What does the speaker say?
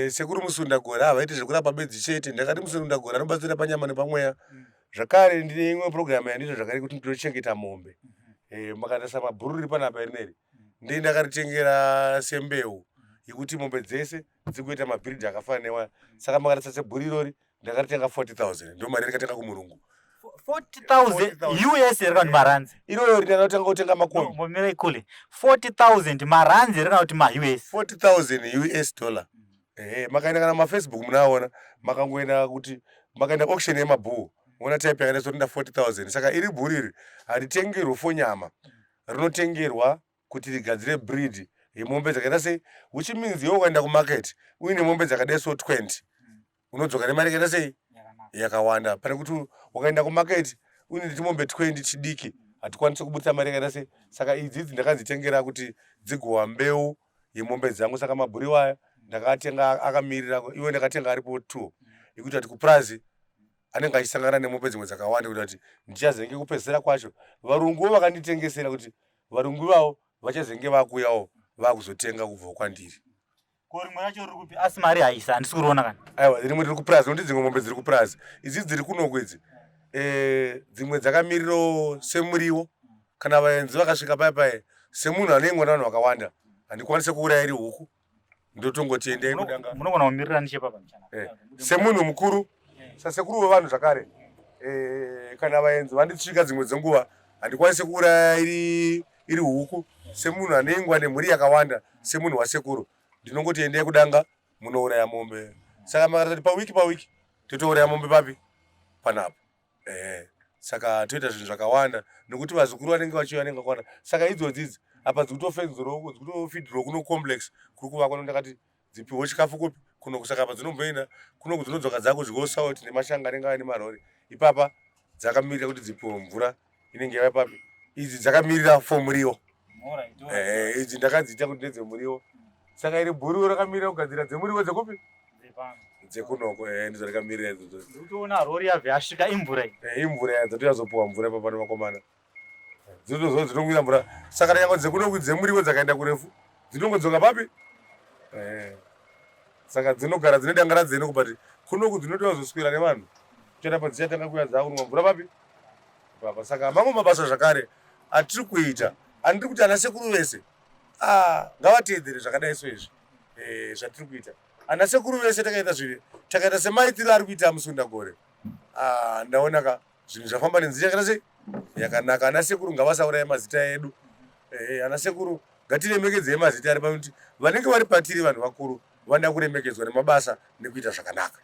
sekuru Musundagora avaiti zvekurapa bedzi chete. Ndakati Musundagora anobatsira panyama nepamweya. Zvakare ndine imwe program yandinoita zvakare kuti ndinochengeta mombe. Makatarisa mabhuru riri panapa rineri. Ndiye ndakaritengera sembeu yekuti mombe dzese dzikuita mabhiridhi akafanana newaya. Saka makatarisa sebhuru irori ndakaritenga 40,000. Ndio mari ndakatenga kumurungu. 40,000 US rikauti maranzi. Iroro ndinotanga kutenga makombi. Momera ikule. 40,000 maranzi rikauti ma US. 40,000 US dollar. Makaenda kana Facebook munaona makangoenda kuti makaenda auction yemabhuu. Mona type yakada sotinda 40,000. Saka iri bhuru iri haritengerwi for nyama. Rinotengerwa kuti rigadzire breed yemombe dzakaita sei, which means iwe ukaenda kumarket uine mombe dzakadai so 20 unodzoka nemari yakaita sei yakawanda. Pane kuti ukaenda kumarket uine timombe 20 chidiki hatikwanisi kubudisa mari yakaita sei. Saka idzi ndakadzitengera kuti dzigowa mbeu yemombe dzangu. Saka mabhuru iwaya ndakatenga akamirira, iwe ndakatenga aripo 2 ekuti ati kupurazi anenge achisangana nemombe dzimwe dzakawanda kuti ndichazenge kupedzera kwacho. Varungu vakanditengesera kuti varungu vavo vachazenge vakuyawo vakuzotenga kubva kwandiri. Korimwe racho riri kupi asi mari haisa handisi kuona kana. Aiwa rimwe riri kupurazi nokuti dzimwe mombe dziri kupurazi. Idzi dziri kunoku idzi. Dzimwe dzakamiriro semuriwo kana vaenzi vakasvika paya semunhu anoengwa navanhu vakawanda handikwanise kuuraya iri huku. Ndotongoti endai kudanga. Munogona kumirira nechepapa mchana. Semunhu mukuru sasekuru wevanhu zvakare. Kana vaenzi vandisvika dzimwe dzenguva handikwanise kuuraya iri huku semunhu anoengwa nemhuri yakawanda semunhu wasekuru. Ndinongoti endai kudanga munouraya mombe. Saka makatati pawiki totouraya mombe papi panapa. Saka toita zvinhu zvakawanda nokuti vazukuru vanenge vachiuya vanenge vakawanda. Saka idzodzi apa dzikutofenzerwa dzikutofidhirwa kuno complex kuri kuvakwa ndakati dzipiwe chikafu kupi kuno. Saka apa dzinomboenda kuno dzinodzoka dzako zvigosauti nemashanga anenge ane marori. Ipapa dzakamirira kuti dzipiwe mvura inenge yava papi. Idzi dzakamirira for muriwo. Idzi ndakadziita kuti ndedzemuriwo. Saka iri bhuru rakamirira kugadzira dzemuriwo dzekupi dzekunoko. Ndidzo rakamirira idzodzo. Utoona rori yabva yasvika imvura iyi. Imvura yadzo toyazopuwa mvura papa nemakomana. Dzinongwira mvura. Saka nyangwe dzekuno dzemuriwo dzakaenda kurefu dzinongodzoka papi. Saka dzinogara dzine danga radzeno kubati kunoku dzinotoya kuzoswera nevanhu. Toenda padzichatanga kuya dzakunwa mvura papi papa. Saka mamwe mabasa zvakare atiri kuita andiri kuti ana sekuru vese ngavateedzere zvakadai so izvi zvatiri kuita. Ana sekuru vese takaita zviri takaita semaitiro ari kuita Musundagore. Ndaona ka zvinhu zvafamba nenzira yakata sei yakanaka. Ana sekuru ngavasauraya mazita edu. Ana sekuru ngatiremekedzei mazita ari pakuti vanenge vari patiri vanhu vakuru vanoda kuremekedzwa nemabasa nekuita zvakanaka.